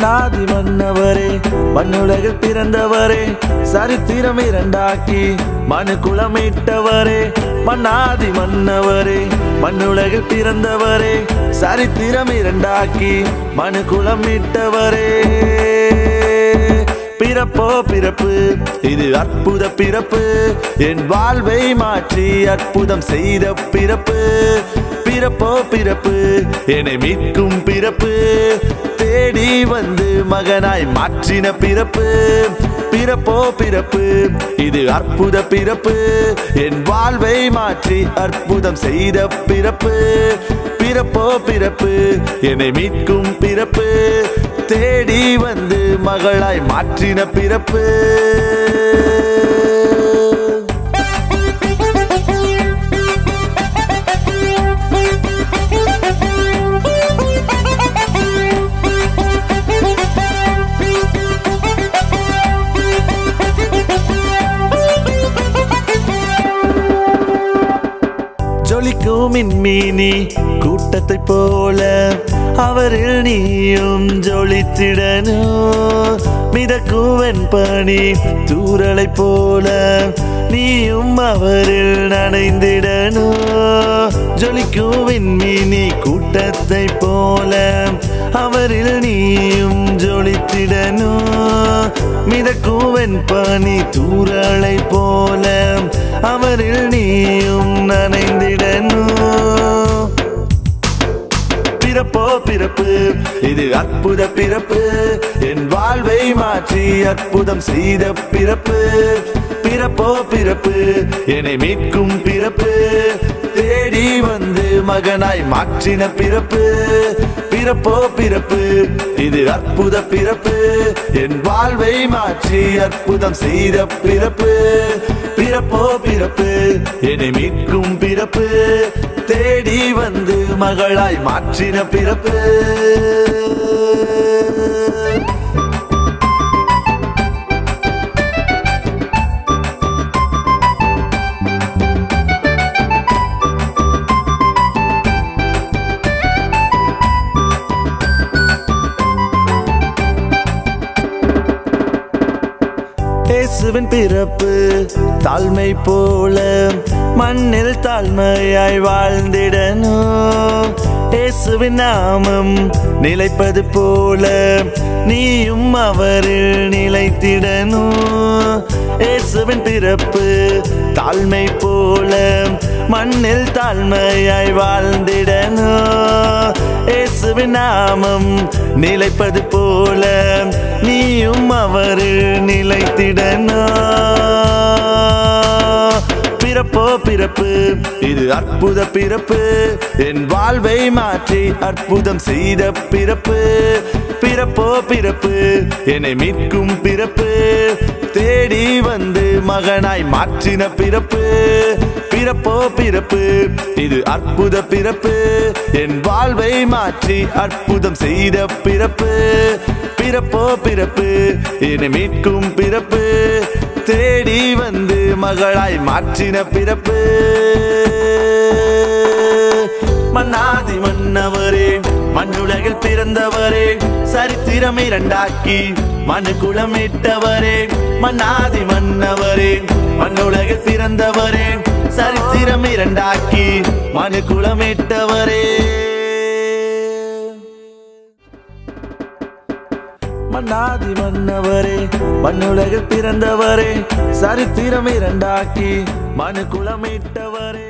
மன்னாதி மன்னவரே மண்ணுலகில் பிறந்தவரே சரித்திரம் இரண்டாக்கி மனு குலமிட்டவரே மன்னாதி மன்னவரே மண்ணுலகில் பிறந்தவரே சரித்திரம் இரண்டாக்கி மனு குலமிட்டவரே பிறப்போ பிறப்பு இது அற்புத பிறப்பு என் வாழ்வை மாற்றி அற்புதம் செய்த பிறப்பு பிறப்போ பிறப்பு என்னை மீட்கும் பிறப்பு தேடி வந்து மகனாய் மாற்றின பிறப்பு பிறப்போ பிறப்பு இது அற்புத பிறப்பு என் வாழ்வை மாற்றி அற்புதம் செய்த பிறப்பு பிறப்போ பிறப்பு என்னை மீட்கும் பிறப்பு தேடி வந்து மகளாய் மாற்றின பிறப்பு ஜொலிக்கும் மின்மீனி கூட்டத்தை போல அவரில் நீயும் ஜொலித்திடணும் மிதக்கும் வெண்பனி தூறலை போல நீயும் அவரில் நனைந்திடணும் ஜொலிக்கும் விண்மீனி கூட்டத்தை போல அவரில் நீயும் ஜொலித்திடணும் மிதக்கும் வெண்பனி தூறலை போல அவரில் நீயும் நனைந்திடணும் பிறப்போ பிறப்பு இது அற்புத பிறப்பு என் வாழ்வை மாற்றி அற்புதம் செய்த பிறப்பு பிறப்போ பிறப்பு என்னை மீட்கும் பிறப்பு தேடி வந்து மகனாய் மாற்றின பிறப்பு பிறப்போ பிறப்பு இது அற்புத பிறப்பு என் வாழ்வை மாற்றி அற்புதம் செய்த பிறப்பு பிறப்போ பிறப்பு என்னை மீட்கும் பிறப்பு தேடி வந்து மகளாய் மாற்றின பிறப்பு இயேசுவின் பிறப்பு தாழ்மை போல மண்ணில் தாழ்மையாய் வாழ்ந்திடணும் இயேசுவின் நாமம் நிலைப்பது போல நீயும் அவரில் நிலைத்திடணும் இயேசுவின் பிறப்பு தாழ்மை போல மண்ணில் தாழ்மையாய் வாழ்ந்திடணும் இயேசுவின் நாமம் நிலைப்பது போல நீயும் அவரில் நிலைத்திடணும் பிறப்போ பிறப்பு இது அற்புத பிறப்பு என் வாழ்வை மாற்றி அற்புதம் செய்த பிறப்பு பிறப்போ பிறப்பு என்னை மீட்கும் பிறப்பு தேடி வந்து மகனாய் மாற்றின பிறப்பு பிறப்போ பிறப்பு இது அற்புத பிறப்பு என் வாழ்வை மாற்றி அற்புதம் செய்த பிறப்பு பிறப்போ பிறப்பு என்னை மீட்கும் பிறப்பு தேடி வந்து மகளாய் மாற்றின பிறப்பு மன்னாதி மன்னவரே மண்ணுலகில் பிறந்தவரே சரித்திரம் இரண்டாக்கி மனு குலமிட்டவரே மன்னாதி மன்னவரே மண்ணுலகில் பிறந்தவரே சரித்திரம் இரண்டாக்கி மனு குலமிட்டவரே மன்னாதி மன்னவரே மண்ணுலகில் பிறந்தவரே சரித்திரம் இரண்டாக்கி மனு குலமிட்டவரே